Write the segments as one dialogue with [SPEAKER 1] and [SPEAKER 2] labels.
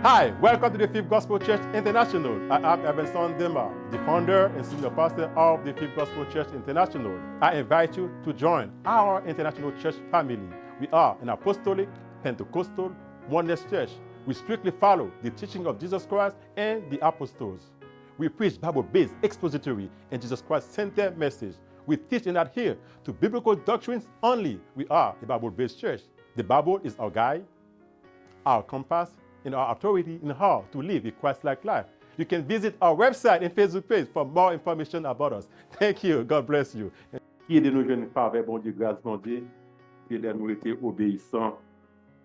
[SPEAKER 1] Hi, welcome to the Fifth Gospel Church International. I am Evanson Dema, the founder and senior pastor of the Fifth Gospel Church International. I invite you to join our international church family. We are an apostolic, Pentecostal, oneness church. We strictly follow the teaching of Jesus Christ and the apostles. We preach Bible-based, expository, and Jesus Christ-centered message. We teach and adhere to biblical doctrines only. We are a Bible-based church. The Bible is our guide, our compass, and our authority in how to live a Christ-like life. You can visit our website and Facebook page for more information about us. Thank you. God bless you. Qui est de nous jeunes par bon Dieu, grâce bon Dieu, qui est nous été obéissants,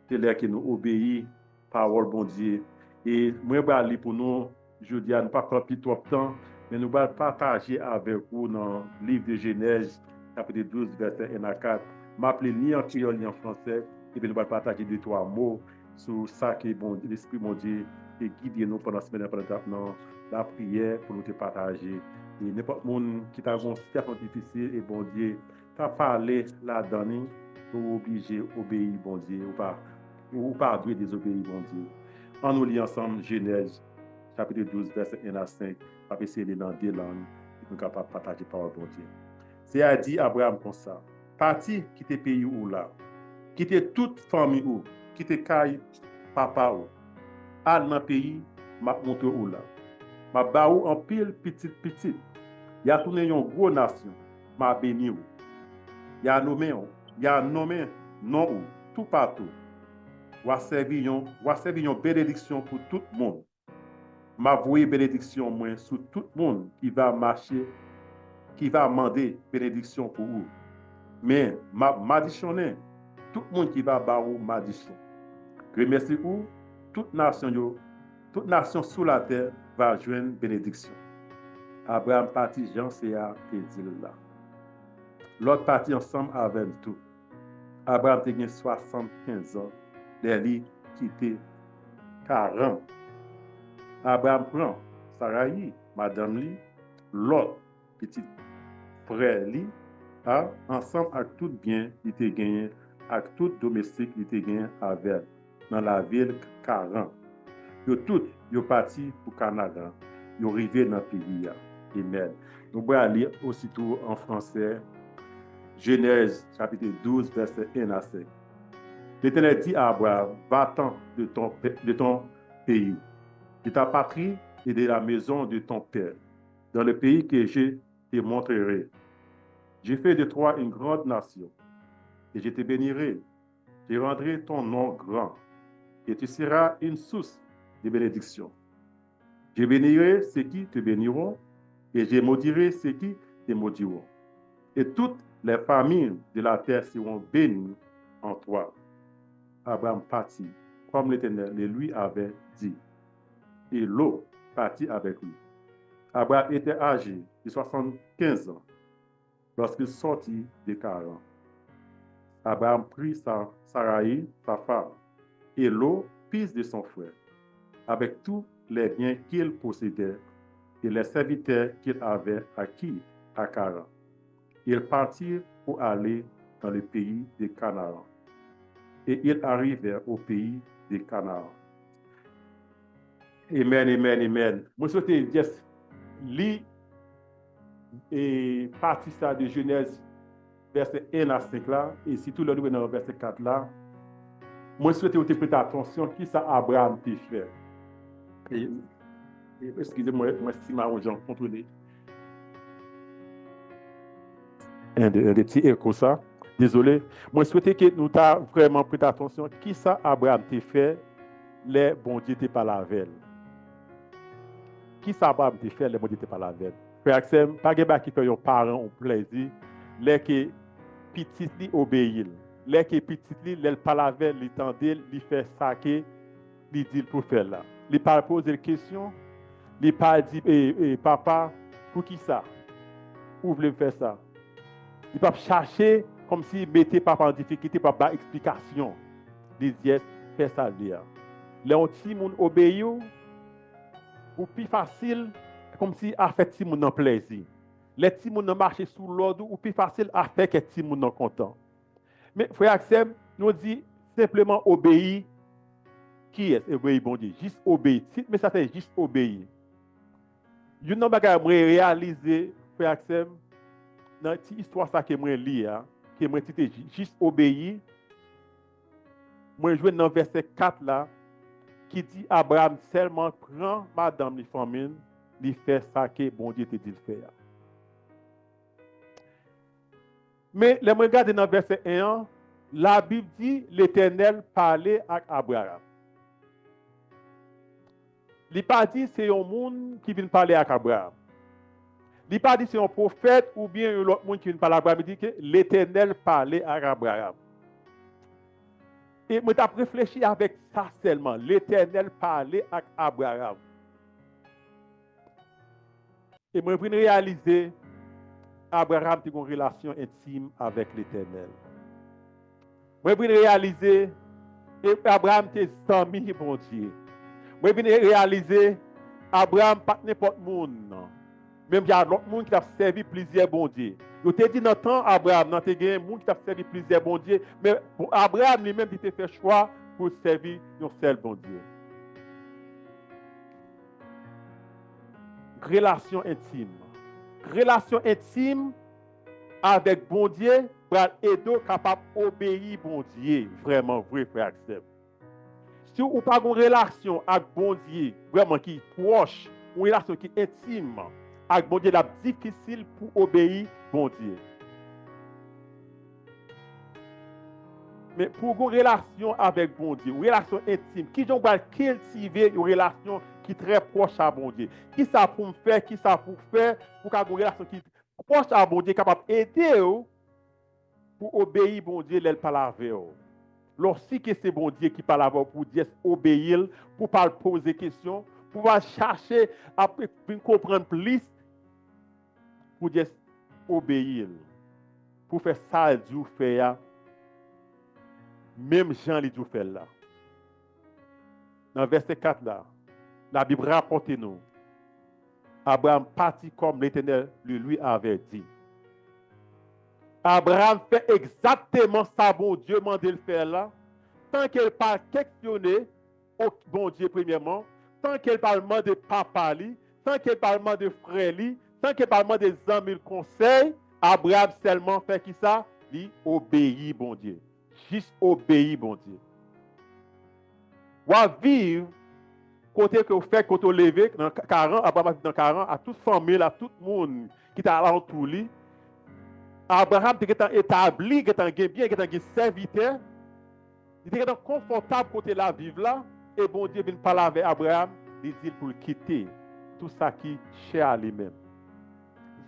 [SPEAKER 1] c'est là qui nous obéit, parole bon Dieu. Et moi, je vais aller pour nous, je dis à ne pas faire plus trop de temps, mais nous allons partager avec vous dans le livre de Genèse, chapitre 12, verset 1 à 4. M'appeler ni en créole ni en français, et puis nous allons partager 2-3 mots sur ça que bon, l'Esprit mon Dieu et guider nous pendant la semaine, pendant la prière pour nous te partager. Et n'importe monde qui t'a une situation difficile et bon Dieu t'a parlé là-dedans pour obliger obéir bon Dieu ou pas désobéir bon Dieu. On nous lit ensemble Genèse chapitre 12 verset 1 à 5. On va essayer dans deux langues pour nous capables de partager parole bon Dieu. C'est à dire Abraham comme ça. Parti quitter pays ou là. Quitter toute famille ou quitter caille papa ou. Al dans pays m'a montre ou là. M'a ba ou en pile petit. Y a tourné une grosse nation. M'a béni ou. Y a nommé non ou tout partout. Wa servir une bénédiction pour tout le monde. M'a voué bénédiction moi sur tout le monde qui va marcher, qui va demander bénédiction pour vous. Mais m'a malditionné tout le monde qui va ba ou maldition. Remercie ou toute nation sous la terre va joindre bénédiction. Abraham parti Jean C.A. et dit là. L'autre parti ensemble avec tout. Abraham a 75 ans, les quitté 40. Abraham prend Sarai, madame li, l'autre petit frère li, ensemble avec tout bien, il était gagné, avec tout domestique, il était gagné avec dans la ville 40. Yo tout, yo parti pour Canada, yo arrivé dans le pays. Amen. Nous allons lire aussitôt en français, Genèse chapitre 12, verset 1 à 5. L'Éternel dit à Abraham, va-t'en de ton pays, de ta patrie et de la maison de ton père, dans le pays que je te montrerai. Je fais de toi une grande nation, et je te bénirai. Je rendrai ton nom grand, et tu seras une source de bénédiction. Je bénirai ceux qui te béniront, et je maudirai ceux qui te maudiront. Et toutes les familles de la terre seront bénies en toi. Abraham partit, comme l'Éternel le lui avait dit. Et Lot partit avec lui. Abraham était âgé de 75 ans lorsqu'il sortit de Charan. Abraham prit Sarai, sa femme, et Lot, fils de son frère, avec tous les biens qu'il possédait et les serviteurs qu'il avait acquis à Charan. Ils partirent pour aller dans le pays de Canaan. Et ils arrivèrent au pays de Canaan. Amen. Moi, je souhaite juste lire et partie ça de Genèse, verset 1 à 5 là, et si tout le monde est dans le verset 4 là, moi, je souhaite vous prêter attention qui ça Abraham a fait. Et excusez-moi, si ma gens contrôlé. Un des petits échos ça. Désolé. Moi, je souhaite que nous t'as vraiment prêté attention qui ça Abraham a fait, les bon Dieu t'es pas la veille. Qui ça Abraham a fait, les bon Dieu t'es pas la veille. Frère Axel, pas de qui fait un parent un plaisir, les qui petit li obéir, les qui petit li les pas la veille, li tendait, li fait ça que li dit pour faire là. Li pas poser question, li pas dit papa pour qui ça? Où voulez faire ça? Il pas chercher comme si mettait papa en difficulté pour pas explication. Il dit fais ça là. Les petits moun obéir ou plus facile comme si a fait petit moun en plaisir. Les petits moun marcher sous l'ordre ou plus facile à faire que petit moun en content. Mais frère Axel nous dit simplement obéir Qui est obéir bon Dieu? Juste obéir. Mais ça c'est juste obéir. Une nan bagay moi réaliser frère Axel dans cette histoire ça que moi lire que moi c'était juste obéir. Moi jouer dans verset 4 là qui dit Abraham seulement prend madame les famille, il fait ça que bon Dieu te dit de faire. Mais les regarder dans verset 1, la Bible dit l'Éternel parlait avec Abraham. Il n'a pas dit c'est un monde qui vient parler avec Abraham. Il n'a pas dit c'est un prophète ou bien un autre monde qui vient parler avec Abraham. Il dit que l'Éternel parlait avec Abraham. Et moi, j'ai réfléchi avec ça seulement. L'Éternel parlait avec Abraham. Et moi, je réaliser Abraham a une relation intime avec l'Éternel. Moi, je réaliser Abraham était ami bon Dieu. Moi, je réaliser Abraham pas n'importe monde. Même il y a d'autres monde qui a servi plusieurs bon Dieu. Je t'ai dit dans le temps Abraham, dans tes gens qui a servi plusieurs bon Dieu, mais pour Abraham lui-même il a fait choix pour servir un seul bon Dieu. Relation intime. Relation intime avec bon Dieu pour aider capable d'obéir bon Dieu. Vraiment vrai frère Axel. Si vous n'avez pas une relation avec bon Dieu, vraiment qui est proche, une relation qui est intime, avec bon Dieu, c'est difficile pour obéir bon Dieu. Mais pour une relation avec bon Dieu, une relation intime, qui va cultiver une relation qui est très proche à bon Dieu. Qui ça pour me faire, qui ça pour faire, pour avoir une relation qui est proche à bon Dieu, capable d'aider pour obéir bon Dieu, elle parle avec vous. Lorsque c'est bon Dieu qui parle avec vous, pour dire obéir, pour pas poser des questions, pour chercher à comprendre plus, pour dire obéir, pour faire ça, Dieu fait, même Jean lui fait là. Dans verset 4 là, la Bible rapporte nous, Abraham partit comme l'Éternel lui avait dit. Abraham fait exactement ça, bon Dieu m'a dit de faire là, tant qu'elle pas questionner au bon Dieu premièrement, tant qu'elle parle de papa li, tant qu'elle parle de frère li, tant qu'elle parle des amis le conseil, Abraham seulement fait qui ça? Il obéit bon Dieu. Juste obéit bon Dieu. Ou vivre côté que vous faites, côté vous levez, dans 40, Abraham dans 40, à toute famille, à tout le monde qui est alentour lui. Abraham était établi, était bien, était serviteur. Il était confortable côté la vivre là. Et bon Dieu vient parler avec Abraham, il dit pour quitter tout ça qui est cher à lui-même.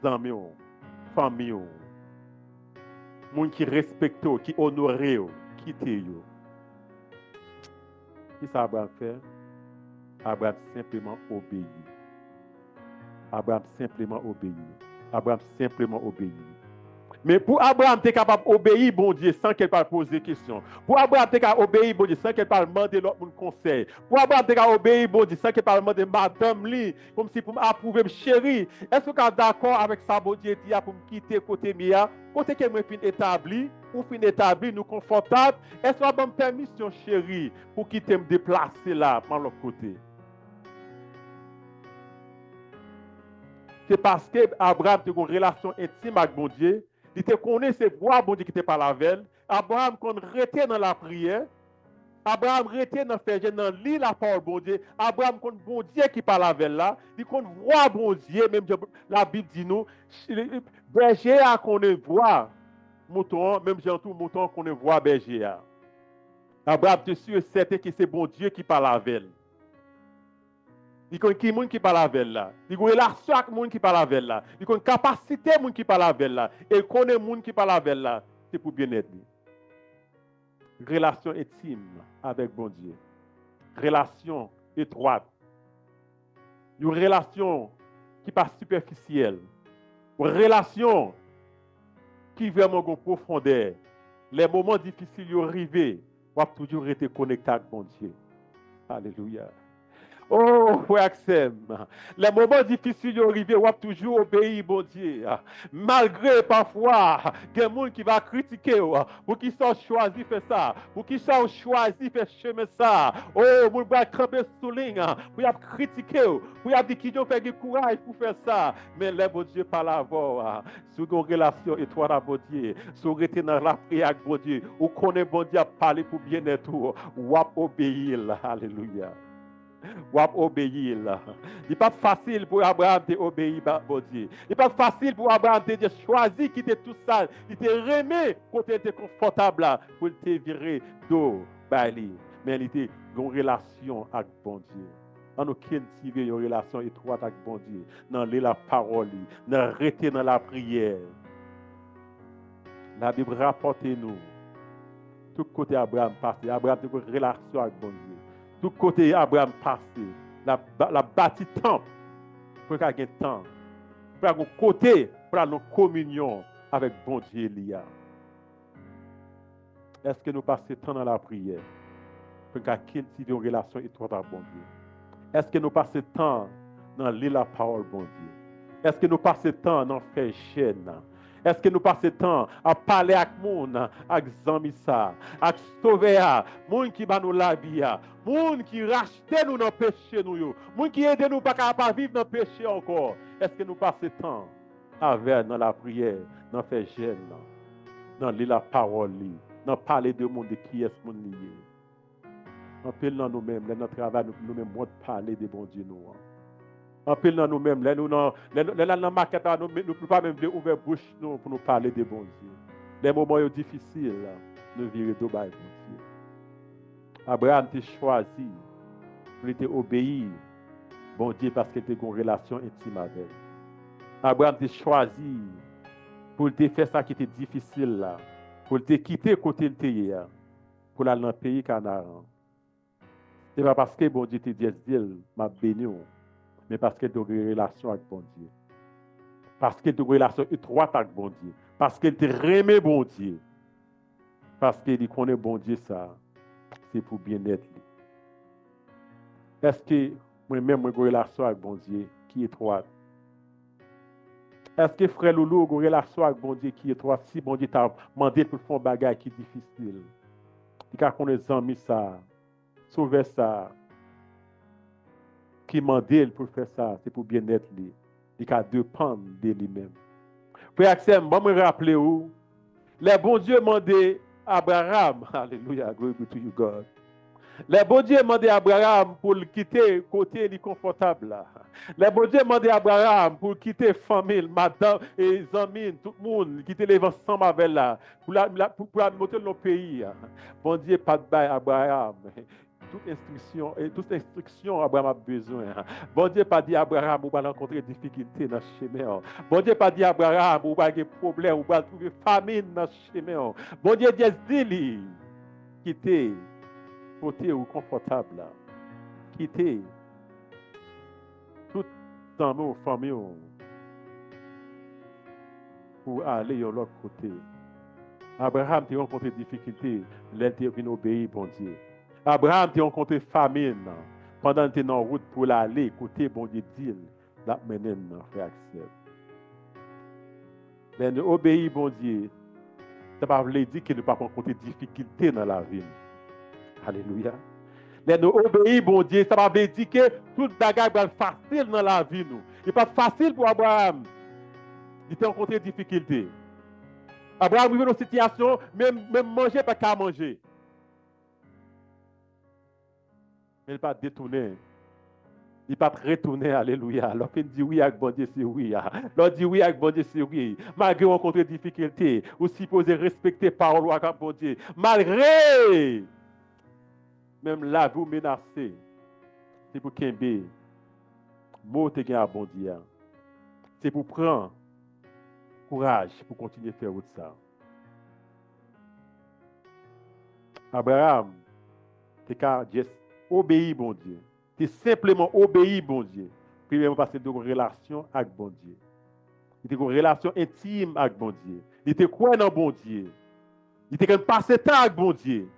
[SPEAKER 1] Amis, famille, monde qui respecte, qui honore, quitter. Qu'est-ce que Abraham fait? Abraham simplement obéit. Abraham simplement obéit. Abraham simplement obéit. Mais pour Abraham, tu es capable d'obéir bon Dieu sans qu'elle parle poser des questions. Pour Abraham, tu es capable d'obéir bon Dieu sans qu'elle parle demander l'autre conseil. Pour Abraham, tu es capable d'obéir bon Dieu sans qu'elle parle demander madame li, comme si pour m'approuver chérie. Est-ce que tu es d'accord avec ça, bon Dieu, pour me quitter côté mia, côté que moi fin établi, ou fin établi, nous confortable. Est-ce que tu as une permission chérie pour quitter me déplacer là, par l'autre côté? C'est parce que Abraham a une relation intime avec bon Dieu. Il te connaît ses voix, bon Dieu, qui te parle avec elle. Abraham, quand il dans la prière, Abraham était dans le dans lit la parole, bon Dieu. Abraham, quand bon Dieu qui parle avec elle là, il qu'on voit bon Dieu, même la Bible dit nous, berger a qu'on voit mouton, même j'ai tout mouton qu'on voit berger. Abraham, tu es sûr certain que c'est bon Dieu qui parle avec elle. Il connaît qui monde qui parle avec elle là. Il connaît relation avec monde qui parle avec elle là. Il connaît capacité monde qui parle avec elle là. Et il connaît monde qui parle avec elle là. C'est pour bien-être. Relation intime avec bon Dieu. Relation étroite. Une relation qui n'est pas superficielle. Une relation qui vraiment en profondeur. Les moments difficiles y arrivent, on va toujours être connecté avec bon Dieu. Alléluia.
[SPEAKER 2] Oh, frère Sem, les moments difficiles arrivent, on va toujours obéir, bon Dieu. Malgré parfois, il y a des gens qui vont critiquer, pour qui sont choisi faire ça, pour qui sont choisi faire chemin ça. Oh, vous va camper sous ligne, pour y critiquer, pour y dire qui ont fait du courage pour faire ça. Mais les bon Dieu par la voix, sur une relation étroite avec bon Dieu, sur rester dans la prière avec bon Dieu, ou connaît bon Dieu parler pour bien-être, ou obéir. Alléluia. Ou obéir là. Il n'est pas facile pour Abraham d'obéir à Dieu. Il n'est pas facile pour Abraham de choisir quitter tout ça. Il te remet quand il était confortable là pour te virer d'eau. Mais il était en relation avec bon Dieu. On nous cultiver une relation étroite avec bon Dieu. Dans la parole, dans rester dans la prière. La Bible rapporte nous. Tout côté Abraham passé. Abraham a une relation avec bon Dieu. Tout côté Abraham passé, la bâti temple pour qu'il y ait temps, pour avoir un côté pour avoir une communion avec bon Dieu. Est-ce que nous passons temps dans la prière pour qu'il y ait une relation étroite avec bon Dieu? Est-ce que nous passons temps dans lire la parole bon Dieu? Est-ce que nous passons temps dans faire chaîne? Est-ce que nous passons temps à parler avec les gens, avec les amis, avec les sauveurs, les gens qui nous la vie, les gens qui rachètent nous dans le péché, les gens qui aident nous pas vivre dans le péché encore? Est-ce que nous passons temps avec dans la prière, dans faire gêne, dans lire la parole, dans parler de monde qui est ce monde lié? En parlant nous-mêmes, dans notre travail, nous-mêmes, parler de bon Dieu. En pile dans nous-mêmes, là, nous dans la maquette, nous ne pouvons pas même ouvrir la bouche pour nous parler de bon Dieu. Les moments difficiles, là, nous virons de bon Dieu. Abraham t'a choisi pour t'obéir, bon Dieu, parce qu'il était en relation intime avec elle. Abraham t'a choisi pour te faire ça qui était difficile, là, pour te quitter côté de tes pour aller dans le pays Canaan. Ce n'est pas parce que bon Dieu te dit, m'a béni. Mais parce que tu as une relation avec bon Dieu. Parce que tu as une relation étroite avec bon Dieu. Parce que tu aimes bon Dieu. Parce que tu connais bon Dieu, ça, c'est pour bien-être. Est-ce que moi-même, j'ai une relation avec bon Dieu qui est étroite? Est-ce que frère Loulou a une relation avec bon Dieu qui est étroite? Si bon Dieu t'a demandé pour faire un bagage qui est difficile, il a connu des amis, ça, sauver ça. Qui m'a dit pour faire ça, c'est pour bien-être lui. Il a dépendre de lui-même. Frère Axel, je me rappeler où les bons dieux demandé à Abraham, alléluia, glory to you God. Les bons dieux demandé à Abraham pour le quitter côté confortable là. Les bons dieux demandé à Abraham pour quitter famille, madame et amis, tout le monde, quitter les ensemble avec là, pour monter dans le pays. Bon Dieu pas de bail Abraham. Toute instruction, Abraham a besoin. Bon Dieu pas dit à Abraham, ou va rencontrer des difficultés dans le chemin. Bon Dieu pas dit à Abraham, ou va avoir des problèmes, ou va trouver famine dans le chemin. Bon Dieu dit, quitter, côté ou confortable, quitter tout dans nos familles pour aller de l'autre côté. Abraham a rencontré des difficultés, il est venu obéir, bon Dieu. Abraham a rencontré famine pendant qu'il était en route pour aller côté bon Dieu dit la mener frère Axel. Mais nous obéir bon Dieu, ça ne veut pas dire que nous ne pas rencontrer des difficultés dans la vie. Alléluia. Mais nous obéir bon Dieu, ça ne veut pas dire que tout bagage est facile dans la vie nous. Il n'est pas facile pour Abraham. Il a rencontré des difficultés. Abraham vit dans une situation même manger pas qu'à manger. Mais il ne pas détourner. Il ne pas retourner, alléluia. Lorsqu'il dit oui avec bon Dieu, c'est oui. Lorsqu'il dit oui avec bon Dieu, c'est oui. Malgré rencontrer des difficultés, ou supposer respecter parole avec bon Dieu. Malgré, même la vie menacée, c'est pour qu'il mot te gagne à bon Dieu. C'est pour prendre courage pour continuer à faire ça. Abraham, c'est car Dieu obéit bon Dieu. Tu simplement obéi bon Dieu. Puis il passer de relation avec bon Dieu. Il était une relation intime avec bon Dieu. Il était quoi dans bon Dieu. Il était passer temps avec bon Dieu.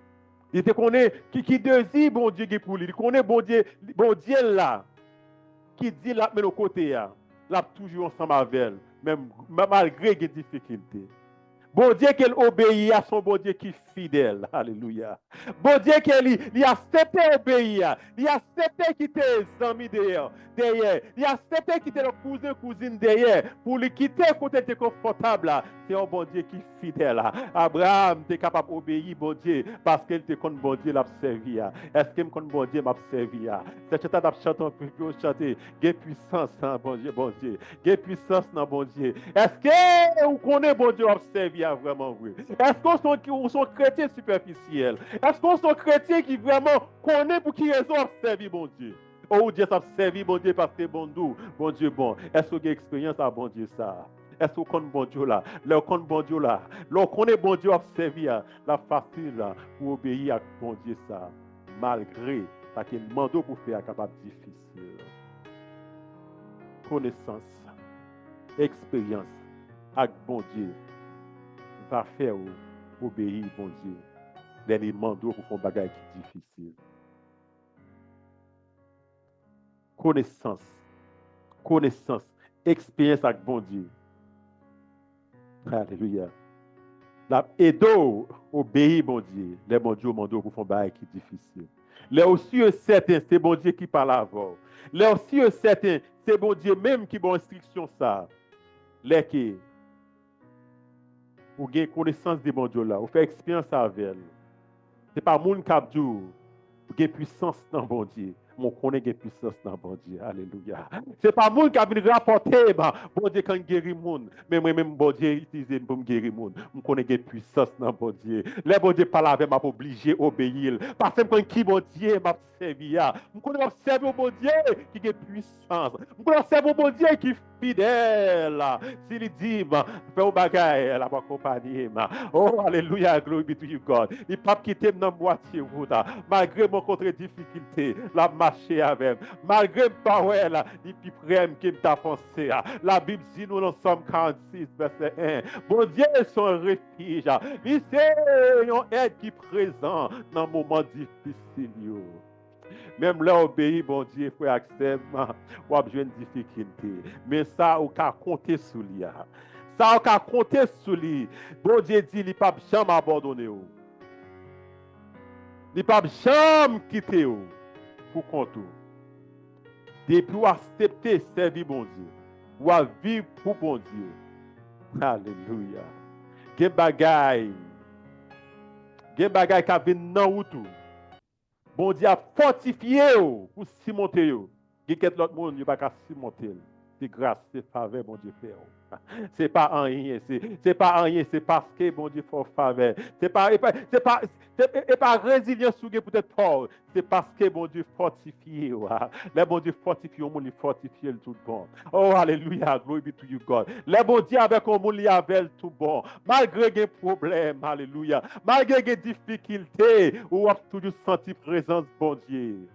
[SPEAKER 2] Il te connaît qui désire bon Dieu qui pour lui. Il connaît bon Dieu là qui dit là mais au côté là toujours ensemble avec elle même malgré les difficultés. Bon Dieu qu'elle obéit à son bon Dieu qui est fidèle. Alléluia. Bon Dieu qu'elle il accepte obéir. Il accepte quitter les amis derrière. Il accepte quitter le cousine derrière. Pour lui quitter côté de confortable. C'est un bon Dieu qui est fidèle. Abraham était capable d'obéir bon Dieu parce qu'il te connaît bon Dieu l'a servi. Est-ce qu'il me connaît bon Dieu m'a servi? C'est chanter d'ab chanter un peu chanter. Quelle puissance bon Dieu bon Dieu. Quelle puissance dans bon Dieu. Est-ce que vous connaissez bon Dieu m'a servi? Vraiment vrai. Est-ce qu'on sont chrétiens superficiels? Est-ce qu'on sont chrétiens qui vraiment connaissent pour qui raison observer bon Dieu? Oh Dieu ça servi bon Dieu parce que bon Dieu bon. Est-ce que vous avez expérience à bon Dieu ça? Est-ce qu'on connaît bon Dieu là? Là, on connaît bon Dieu là. Là, on connaît bon Dieu observer la facile là pour obéir à bon Dieu ça. Malgré ça qu'il demande pour faire capable difficile. Connaissance, expérience avec bon Dieu. Va faire obéir bon Dieu. Les demandes pour faire un bagage qui est difficile. Connaissance, expérience avec bon Dieu. Alléluia. La aido obéir bon Dieu. Les bon Dieu pour faire un bagage qui est difficile. Les aussi certain, c'est bon Dieu qui parle avant. Les aussi certain, c'est bon Dieu même qui bon instruction ça. Les qui ou gain connaissance de bon Dieu là, ou faire expérience avec elle. C'est pas moun k'ap dou, ou gain puissance dans bon Dieu. Mon connaît gain puissance dans bon Dieu. Alléluia. C'est pas moun qui a venu rapporter bon Dieu quand guérit moun, mais moi même bon Dieu utilise pour me guérir moun. Mon connaît gain puissance dans bon Dieu. Les bon Dieu parle avec m'a obligé obéir parce que quand qui bon Dieu m'a servi. Mon connaît observer bon Dieu qui gain puissance. Mon connaît observer bon Dieu qui fidèle. S'il dit fais au bagaille la accompagner. Oh alléluia, glory be to you God. Il pas quitter dans moitié route malgré mon contre difficulté. La marcher avec malgré parole il plus près que t'a pensé. La Bible dit nous dans Somme 46 verset 1. Bon Dieu est son refuge. Il c'est un aide qui présent dans moment difficile. Même là obéir bon Dieu faut accepter ou avoir une difficulté. Mais ça on peut compter sur lui. Ça on peut compter sur lui. Bon Dieu dit il pas jamais abandonner ou. Il pas jamais quitter ou. Pour compte. Depuis ou accepter servir bon Dieu. Ou à vivre pour bon Dieu. Alléluia. Gen bagay qui vient dans ou tout. Bon Dieu a fortifié pour surmonter yo. Gen ket l'autre monde yo pas ka surmonter. C'est grâce, c'est faveur bon Dieu fait. C'est pas en rien, c'est pas en rien, c'est parce que bon Dieu fait faveur. C'est pas résilience ou peut-être fort, c'est parce que bon Dieu fortifie. Les bon Dieu fortifie au monde, il fortifie le tout bon. Oh alléluia, glory be to you God. Les bon Dieu avec au monde, il avec tout bon. Malgré les problèmes, alléluia. Malgré les difficultés, on a toujours senti présence bon Dieu.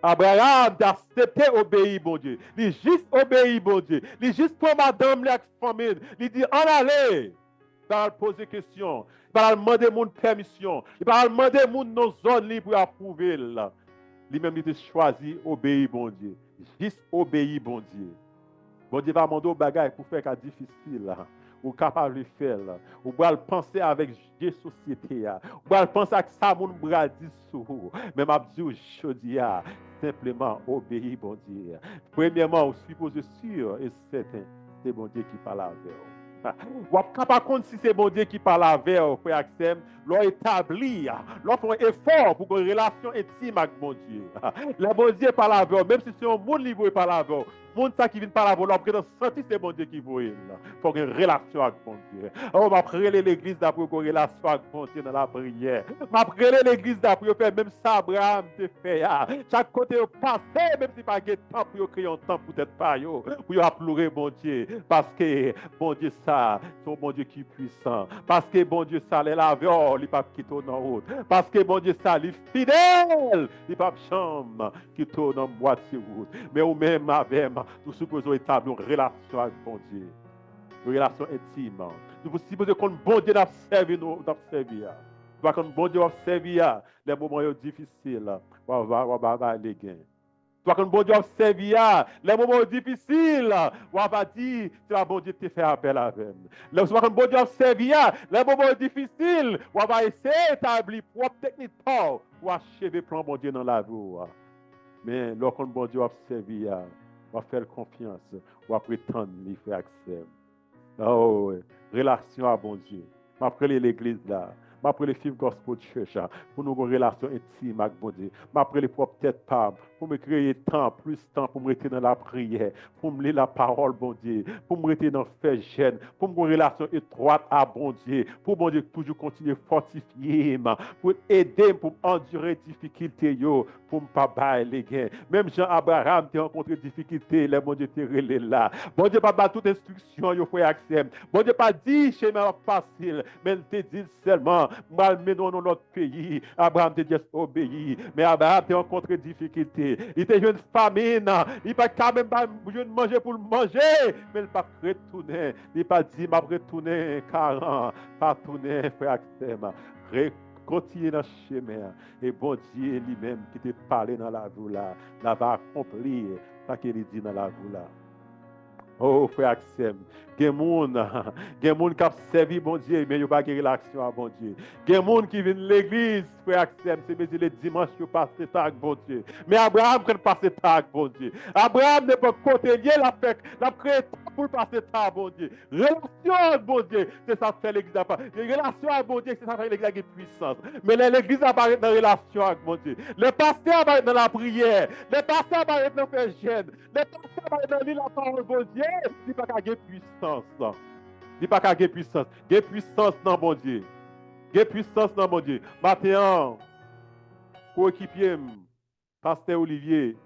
[SPEAKER 2] Abraham d'accepter obéir bon Dieu. Il juste obéir bon Dieu. Il juste pour madame la famille. Il dit en aller. Il va poser question. Il va demander mon permission. Il va demander mon nos zones pour approuver. Lui-même il a choisi obéir bon Dieu. Juste obéir bon Dieu. Bon Dieu va demander aux bagages pour faire quelque difficile. Ou capable de faire. Ou va penser avec des sociétés. Ou va penser avec ça mon bras dissous. Mais m'a dit aujourd'hui simplement obéir bon Dieu. Premièrement, on suppose sûr et certain c'est bon Dieu qui parle avec vous. Ou capable compte si c'est bon Dieu qui parle avec vous, frère Axem, l'on établit, l'on fait un effort pour une relation intime avec bon Dieu. Le bon Dieu parle avec vous, même si c'est un monde libre qui parle avec vous. Monde ça qui vient par la voix, après sentir c'est bon Dieu qui voit pour une relation avec bon Dieu. Oh, m'a prié l'église d'après une relation avec bon Dieu dans la prière. M'a prié l'église d'après faire même ça Abraham te fait. Chaque côté au passé même si pas de temps pour créer un temps peut-être pas yo pour pleurer bon Dieu parce que bon Dieu ça c'est un bon Dieu qui est puissant. Parce que bon Dieu ça les lave il pas quitter dans route. Parce que bon Dieu ça il est fidèle, il pas chambre qui tourne dans moitié route. Mais ou même avec nous supposons établir une relation avec bon Dieu. Une relation intime. Nous supposons qu'on bon Dieu d'observer nous, d'observer. Toi, quand bon Dieu va servir, les moments difficiles, va aller gain. Toi, quand bon Dieu va servir, les moments difficiles, va dire, c'est la bon Dieu te fait appel à eux. Toi, quand bon Dieu va servir, les moments difficiles, va essayer d'établir propre technique pour achever plan bon Dieu dans la vie. Mais lorsqu'on bon Dieu va servir, va faire confiance, va prétendre lui faire accès. Oh, relation à bon Dieu. M'après l'église là, m'après les filles gospel church pour nous avoir une relation intime avec bon Dieu. M'après les propres têtes pas pour me créer plus temps pour me rester dans la prière, pour me lire la parole bon Dieu, pour me rester dans faire jeune, pour me avoir une relation étroite à bon Dieu, pour bon Dieu toujours continuer fortifier, pour aider pour endurer difficultés yo, pour me pas bailler les gains. Même Jean Abraham a rencontré difficultés, les bon Dieu te relé là. Bon Dieu pas toute instruction yo faut accès. Bon Dieu pas dit chemin facile, mais il te dit seulement malmenons dans notre pays. Abraham te dit obéi, mais Abraham a rencontré difficultés. Il était une famine, il pas quand même pas manger pour le manger, mais il pas retourner. Il pas dit m'a retourner 40, pas tourner frère accès. Continuer dans le chemin. Et bon Dieu lui-même qui te parlé dans la vie là, va accomplir ce qu'il dit dans la vie là. Oh, frère Axem, il y a des gens qui ont servi bon Dieu, mais ils n'ont pas de relation à bon Dieu. Il y a des gens qui viennent à l'église, frère Axem, c'est les dimanches qui passent le temps avec bon Dieu. Mais Abraham ne passe le temps avec bon Dieu. Abraham n'est pas côté lié, il a créé temps pour passer le temps avec bon Dieu. Relation avec bon Dieu, c'est ça qui fait l'église. Relation avec bon Dieu, c'est ça qui fait l'église avec puissance. Mais l'église apparaît dans la relation avec bon Dieu. Les pasteurs apparaissent dans la prière. Les pasteurs apparaissent dans le fait jeûne. Les pasteurs apparaissent dans la parole de bon Dieu. Il n'y a pas de puissance. Il n'y a pas de puissance. Il y a puissance dans bon Dieu. Il y a puissance dans bon Dieu. Maintenant, coéquipier, pasteur Olivier,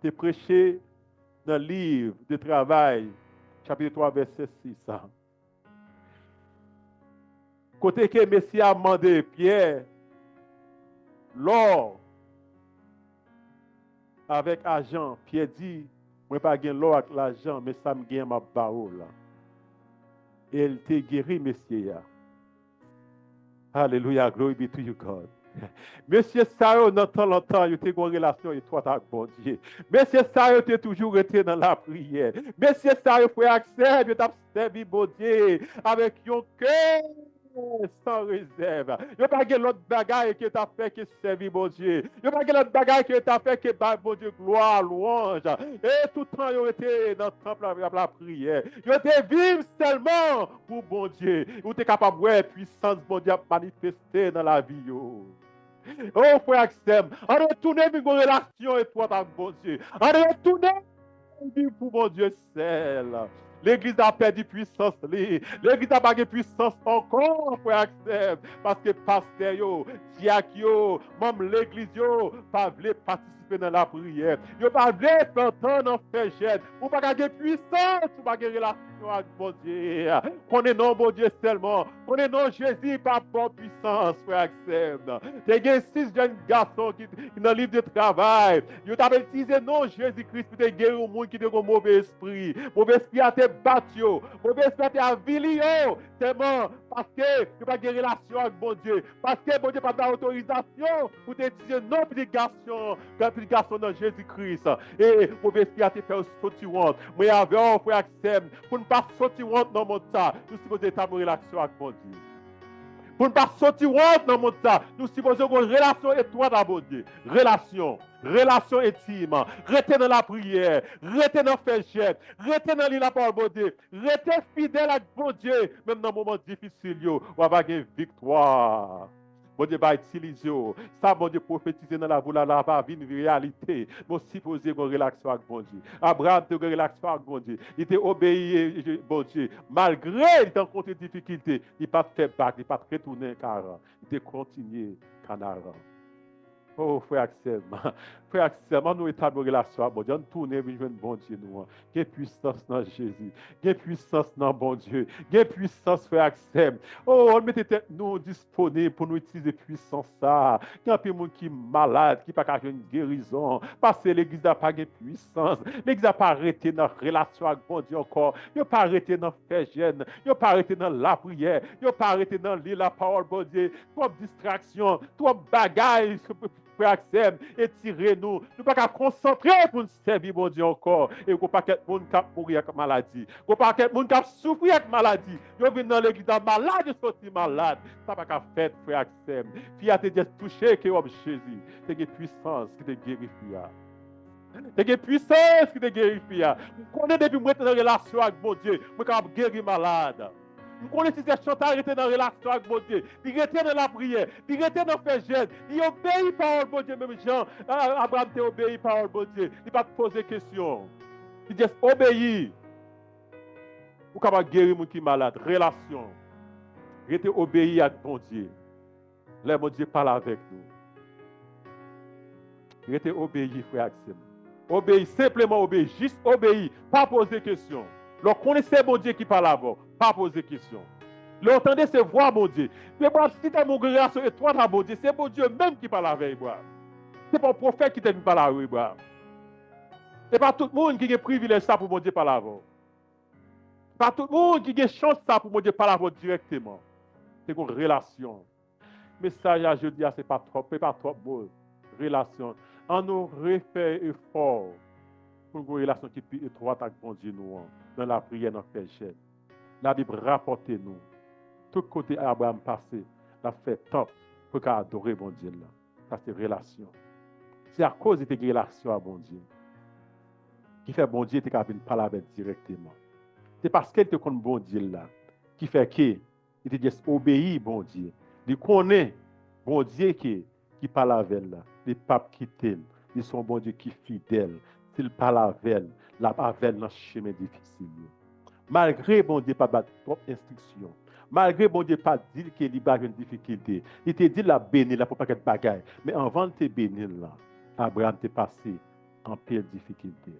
[SPEAKER 2] tu prêché dans le livre de travail, chapitre 3, verset 6. Côté que Messie a demandé Pierre, l'or avec argent, Pierre dit, moi pas gain l'or avec l'argent, mais ça me gagne ma parole. Et il t'a guéri, messieurs. Alléluia, glory be to you, God. Monsieur Sayo, dans temps longtemps, il a une relation étroite avec bon Dieu. Monsieur Sayo, tu toujours été dans la prière. Monsieur Sayo, frère accès, tu as servi bon Dieu avec un cœur sans réserve. Il n'y a pas de l'autre bagaille qui t'a fait que servir bon Dieu. Il n'y a pas de l'autre bagaille qui t'a fait que bon Dieu gloire, louange. Et tout le temps, il était dans le temple avec la prière. Il était vivre seulement pour bon Dieu. Il était capable de voir la puissance bon Dieu manifester dans la vie. Oh, frère Axem, on retourne vivre une relation étroite avec bon Dieu. On retourne vivre pour bon Dieu seul. L'église a perdu puissance. L'église a pas de puissance encore, frère Axem. Parce que pasteur, diacre, même l'église, pas voulu participer dans la prière. Ils pas voulu faire temps dans faire jeûne. Ou pas de puissance, ou pas de relation avec bon Dieu. Connaît non bon Dieu seulement. Connaît non Jésus par bonne puissance, frère Axem. Il y a 6 jeunes garçons qui dans le livre de travail. Ils ont utilisé non Jésus-Christ pour guérir au monde qui a un mauvais esprit. Mauvais esprit a été battu. Mauvais esprit a vilé. Tellement parce que tu n'as pas de relation avec bon Dieu. Parce que bon Dieu n'a pas d'autorisation pour utiliser non petit garçon dans Jésus-Christ. Et mauvais esprit a été fait au sortir. Mais avec un frère Axem, pour ne pas sortir dans mon temps, nous supposons établir une relation avec bon Dieu. Pour ne pas sortir dans le monde, nous supposons avoir une relation étroite avec bon Dieu. Relation intime. Restez dans la prière. Restez dans le fait. Restez dans la parole de Dieu. Restez fidèle à bon Dieu. Même dans les moments difficiles, on va avoir une victoire. Bon Dieu va utiliser ça, bon Dieu prophétiser dans la voie là, va venir une réalité. Nous supposons une relation avec bon Dieu. Abraham a une relation avec bon Dieu. Il était obéi bon Dieu. Malgré il rencontré des difficultés, il n'a pas fait battre, il n'a pas retourné car il a continué canard. Oh, frère Axel, frère Axel, nous établir une relation avec bon Dieu. On tourne et jouer bon Dieu nous. Quelle puissance dans Jésus. Quelle puissance dans bon Dieu. Quelle puissance frère Axel. Oh, on mettait nous disponibles pour nous utiliser puissance ça. Il y a des gens qui sont malades, qui n'ont pas une guérison. Parce que l'église n'a pas de puissance. L'église n'a pas arrêté dans la relation avec bon Dieu encore. Il n'a pas arrêté dans le faire jeune. Il n'a pas arrêté dans la prière. Il n'a pas arrêté dans lire la parole bon Dieu. Trop de distractions, trop de bagailles. Frère Axel, étirez-nous. Nous ne pouvons pas concentrer pour nous servir, bon Dieu, encore. Et nous ne pouvons pas que les gens mourir avec maladie. Nous ne pouvons pas que les gens souffrir avec maladie. Ils viennent dans l'église malade et sortir malade. Ça ne va pas faire, frère Axel. Fille a été touché que Jésus. C'est une puissance qui te guérit, fille. C'est une puissance qui te guérit, fille. Nous connaissons depuis que nous sommes en relation avec bon Dieu. Nous sommes guérir malade. Nous connaissons ces chanteurs qui étaient dans la relation avec mon Dieu. Ils étaient dans la prière. Ils étaient dans le fait jeune. Ils obéissent par mon Dieu. Même Jean, Abraham t'a obéi par mon Dieu. Il ne va pas te poser de questions. Il dit obéis. Vous pouvez guérir les gens qui sont malades. Relation. Il était obéi à mon Dieu. Là, mon Dieu parle avec nous. Il était obéi, frère Axel. Obéis, simplement obéis. Juste obéis. Pas poser de questions. Donc, connaissez mon Dieu qui parle avant. Pas poser de questions. L'entendez, c'est voir mon Dieu. Mais moi, si tu as mon relation étroite à mon Dieu, c'est mon Dieu même qui parle avec moi. Ce n'est pas un prophète qui t'a vu parler avec moi. Ce n'est pas tout le monde qui a privilège ça pour mon Dieu parler avant. Ce n'est pas tout le monde qui a chance ça pour mon Dieu parler avant directement. C'est une relation. Mais ça, je dis, ce n'est pas trop beau. Relation. On nous refait effort pour une relation qui est plus étroite avec mon Dieu nous. Dans la prière, dans le fait. La Bible rapporte nous. Tout côté Abraham passé, la fait top pour qu'il adorer bon Dieu là. Ça c'est relation. C'est à cause de tes relations à bon Dieu qui fait bon Dieu te capable de parler avec directement. C'est parce qu'elle te connaît bon Dieu là qui fait que il te dit obéir bon Dieu. Il connaît bon Dieu qui parle avec elle là. Les papes qui t'aiment, ils sont bon Dieu qui fidèle. S'il parle avec elle, la avec dans chemin difficile. Malgré bon Dieu pas battre trop instruction, malgré bon Dieu pas dire qu'il y a une difficulté, il te dit la bénir là pour pas qu'elle bagaille. Mais avant de te bénir là, Abraham t'est passé en pire difficulté.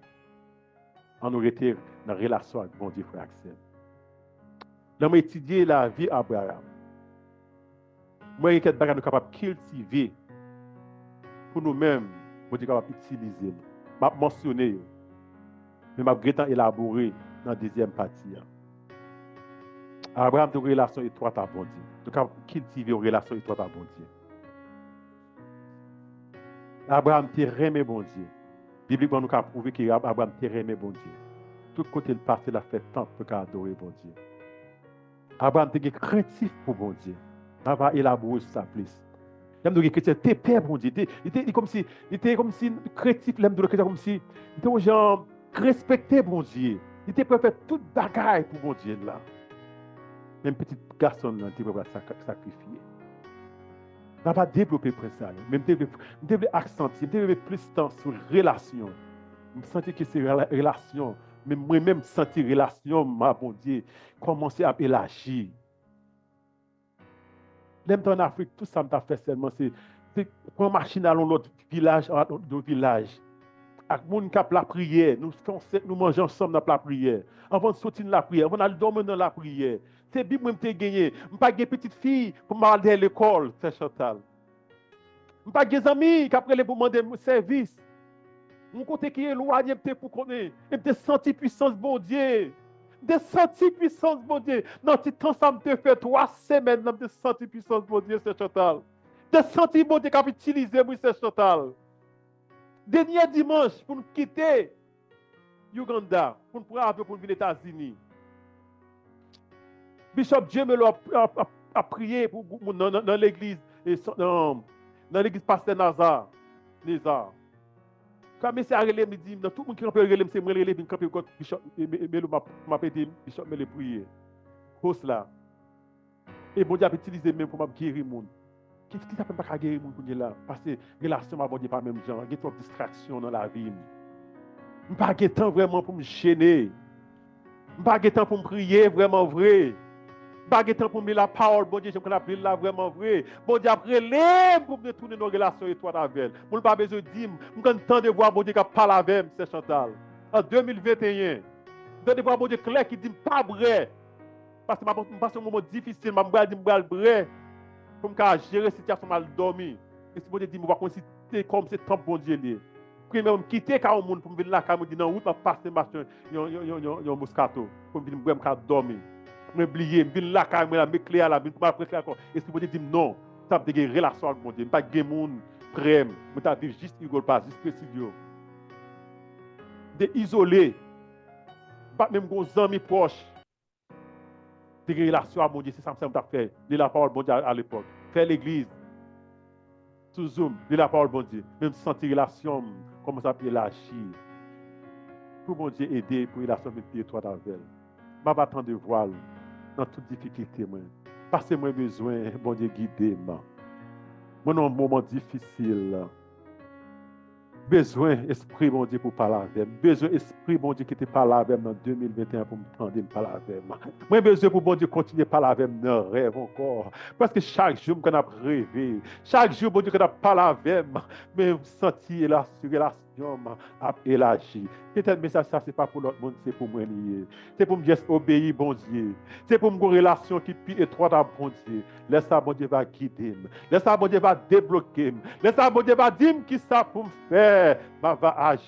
[SPEAKER 2] On aurait été dans la relation avec bon Dieu frère Axel. Dans étudier la vie d'Abraham, moi il y a quelque chose nous capable de cultiver pour nous-mêmes, pour être capable d'utiliser. Je vais mentionner, mais je vais élaborer dans la deuxième partie. Abraham a une relation étroite à bon Dieu. Donc, cultiver une relation étroite à bon Dieu. Abraham a aimé bon Dieu. Bibliquement, nous avons prouvé qu'Abraham a aimé bon Dieu. Tout côté de passé, il a fait tant pour adorer bon Dieu. Abraham était craintif pour bon Dieu. On va élaborer ça plus. Il était père bon Dieu. Il était comme si craintif, comme si il était genre respecter bon Dieu. Il était prêt à faire toute bagaille pour mon Dieu là. Même petit garçon là, il était prêt à sacrifier. On va développer pour ça. Même développer accentuer, développer plus de temps sur relation. Je sens que c'est relation. Mais moi-même sentir relation, ma bon Dieu, commencer à élargir. Même en Afrique, tout ça m'a fait seulement, c'est prendre machine à l'autre village, à l'autre village. Avec les gens qui ont la prière, nous mangeons ensemble dans la prière. Avant de sortir de la prière, avant d'aller dormir dans la prière. C'est bien que je gagné. Je n'ai pas de petite fille pour m'aller à l'école, c'est Chantal. Je n'ai pas des amis qui après pour demander un service. Mon côté qui est éloigné pour connaître. Et de sentir puissance bon Dieu. De sentir puissance bon Dieu. Non, tu temps ça me fait 3 semaines de sentir puissance bon Dieu, c'est Chantal. De sentir bon Dieu qui a utilisé, c'est Chantal. Dernier dimanche, pour nous quitter Uganda, pour nous prendre pour venir aux États-Unis. Bishop Jemelo a prié dans l'église, dans l'église Pasteur Nazar. Quand M. Arelé me dit, tout le monde qui a relé, c'est moi relé, Bishop Melo m'a dit, Bishop Melo prier. Cause là. Et bon Dieu a utilisé même pour guérir le monde. Qu'est-ce qui s'appelle pas guérir le monde là? Parce que la relation m'a dit pas même genre, il y a trop de distractions dans la vie. Je n'ai pas de temps vraiment pour me gêner. Je n'ai pas de temps pour me prier vraiment vrai. Pas de temps pour me la parole, bon Dieu, j'aime qu'on là vraiment vrai. Bon Dieu, après les pour retourner nos relations étroites avec elle. Mon pas besoin de dire, je suis temps de voir bon Dieu qui parle avec moi, c'est Chantal. En 2021, de voir bon Dieu clair qui dit pas vrai. Parce que je passe un moment difficile, je me dis vrai. Pour me gérer la situation mal dormi. Et si bon Dieu dit, je vais considérer comme c'est temps bon Dieu. Puis même quitter quand monde pour me venir là, quand me dit dans route, je passe machin, yon moscato, pour me venir dormir. Je oublié, je viens là, quand je me clé là, je me prêter encore. Et si bon Dieu dit non, ça a une relation avec mon Dieu, pas de monde prêt, je t'ai vivre juste Hugo, pas juste studio. De isolé, pas même des amis proches. Des relations avec mon Dieu, c'est ça que je fait. Lire la parole de Dieu à l'époque. Faire l'église. Sous Zoom, lire la parole de Dieu. Même sentir relation, comment ça peut élargir. Pour mon Dieu aider pour relation avec toi avec elle. Je vais attendre de voir dans toute difficulté. Parce que moi besoin, bon Dieu, guider moi. Moi, dans un moment difficile. Besoin esprit bon Dieu pour parler avec moi. Besoin esprit bon Dieu qui te parle avec moi en 2021 pour me tendre de parler avec moi. Moi besoin pour bon Dieu continuer à parler avec moi dans rêve encore. Parce que chaque jour qu'on a rêvé, chaque jour bon Dieu qu'on a parlé avec moi, mais sentir la relation a élargi. Peut-être mais ça c'est pas pour l'autre monde, c'est pour moi lié. C'est pour me juste obéir bon Dieu. C'est pour me une relation qui plus étroite à bon Dieu. Laisse ça bon Dieu va guider. Laisse ça bon Dieu va débloquer. Laisse ça bon Dieu va dire qui ça pour me faire. Ma va agir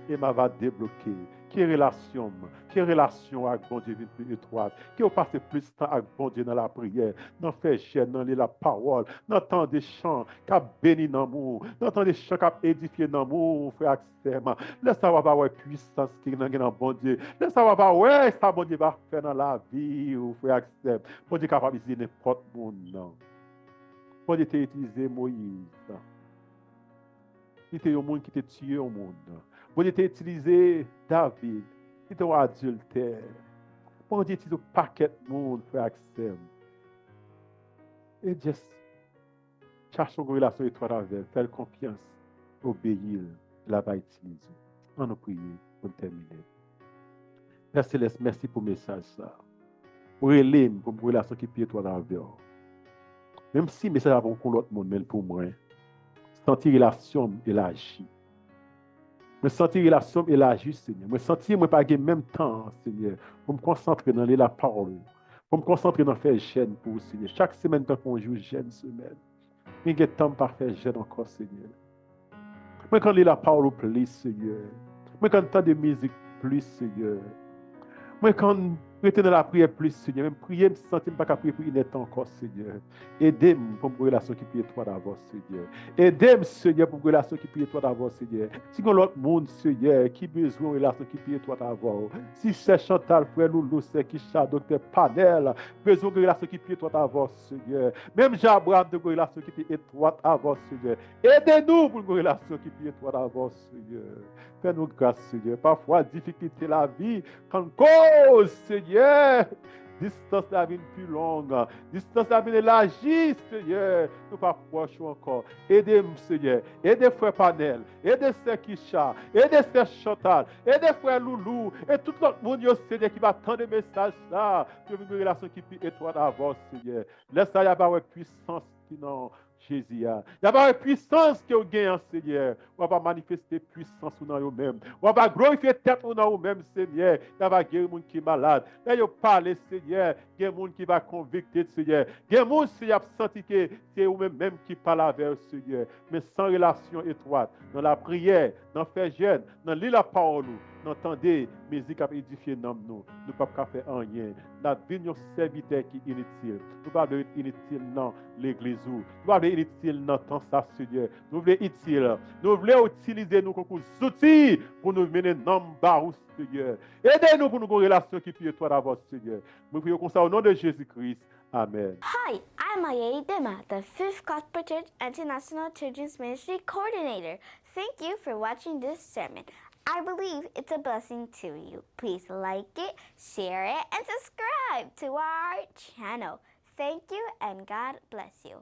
[SPEAKER 2] et ma va débloquer. Qui relation avec bon Dieu plus étroite. Qui a passé plus de temps avec bon Dieu dans la prière, dans faire gêne, dans la parole, dans temps des chants, qui a béni dans l'amour, dans temps des chants qui a édifié dans l'amour, frère Axel. Laisse ça avoir une puissance qui est dans bon Dieu. Laisse ça avoir ouais, ça bon Dieu va faire dans la vie, frère Axel. Bon Dieu capable d'utiliser n'importe monde. Bon Dieu t'a utilisé Moïse. Il était un monde qui t'a tué au monde. Bon Dieu t'a utilisé David. Il était un adultère. Bon Dieu t'a utilisé un paquet de monde, frère Axel. Et juste cherche une relation étroite avec elle, faire confiance, obéir, la va utiliser. On nous prie pour terminer. Père Céleste, merci pour le message. Pour aider pour une relation qui est étroite avec elle. Même si le message a pour l'autre monde, mais pour moi, sentir relation élargie. Me sentir relation élargie, Seigneur. Me sentir, moi, pas gagner même temps, Seigneur, pour me concentrer dans la parole. Pour me concentrer dans faire gêne pour vous, Seigneur. Chaque semaine, quand on joue gêne semaine. Mais il y a temps pour faire gêne encore, Seigneur. Moi, quand la parole plus, Seigneur. Moi, quand temps de musique plus, Seigneur. Moi, quand prêter dans la prière plus, Seigneur, même prier, me sentir pas qu'à prier pour une encore, Seigneur. Aidez-moi pour une relation qui peut toi d'avance, Seigneur. Aidez-moi, Seigneur, pour une relation qui peut toi d'avance, Seigneur. Si vous avez l'autre monde, Seigneur, qui besoin d'une relation qui peut toi d'avance. Si c'est Chantal, frère Loulou, c'est Kisha, docteur Panel, besoin d'une relation qui peut toi d'avance, Seigneur. Même Jean-Abraham, de une relation qui peut étroite d'avance, Seigneur. Aidez-nous pour une relation qui peut toi d'avance, Seigneur. Fais-nous grâce, Seigneur. Parfois, difficulté de la vie, quand cause, Seigneur, distance de la vie plus longue, distance de la vie élargie, Seigneur, nous pas proches encore. Aidez-nous, Seigneur. Aidez frère Panel, aidez frère Kisha, aidez frère Chantal, aidez frère Loulou, et tout l'autre monde, Seigneur, qui va attendre des messages là, pour une relation qui peut être d'avance, Seigneur. Laisse ça y avoir une puissance qui non. Jésus, il y a une puissance que vous gagnez, Seigneur. On va manifester puissance dans vous-même. On va glorifier tête dans vous-même, Seigneur. Il y a des gens qui sont malades. Là, vous parlez, Seigneur. Il y a des gens qui vont convicter, Seigneur. Il y a des gens qui ont senti que c'est vous-même qui parlent avec le Seigneur. Mais sans relation étroite, dans la prière, dans le faire jeûne, dans lire la parole, n'entendez, musique a édifié dans nous. Nous ne pouvons pas faire rien. Nous avons un serviteur qui est inutile. Nous ne pouvons pas être inutile dans l'église. Nous ne pouvons pas être inutile dans le temps, Seigneur. Nous voulons être utile. Nous voulons utiliser nos outils pour nous mener dans le barou, Seigneur. Aidez-nous pour nous avoir une relation qui peut toi d'avance, Seigneur. Nous prions comme ça au nom de Jésus-Christ. Amen.
[SPEAKER 3] Hi, I'm Ayeri Dema, the 5th Gospel Church International Children's Ministry Coordinator. Thank you for watching this sermon. I believe it's a blessing to you. Please like it, share it, and subscribe to our channel. Thank you, and God bless you.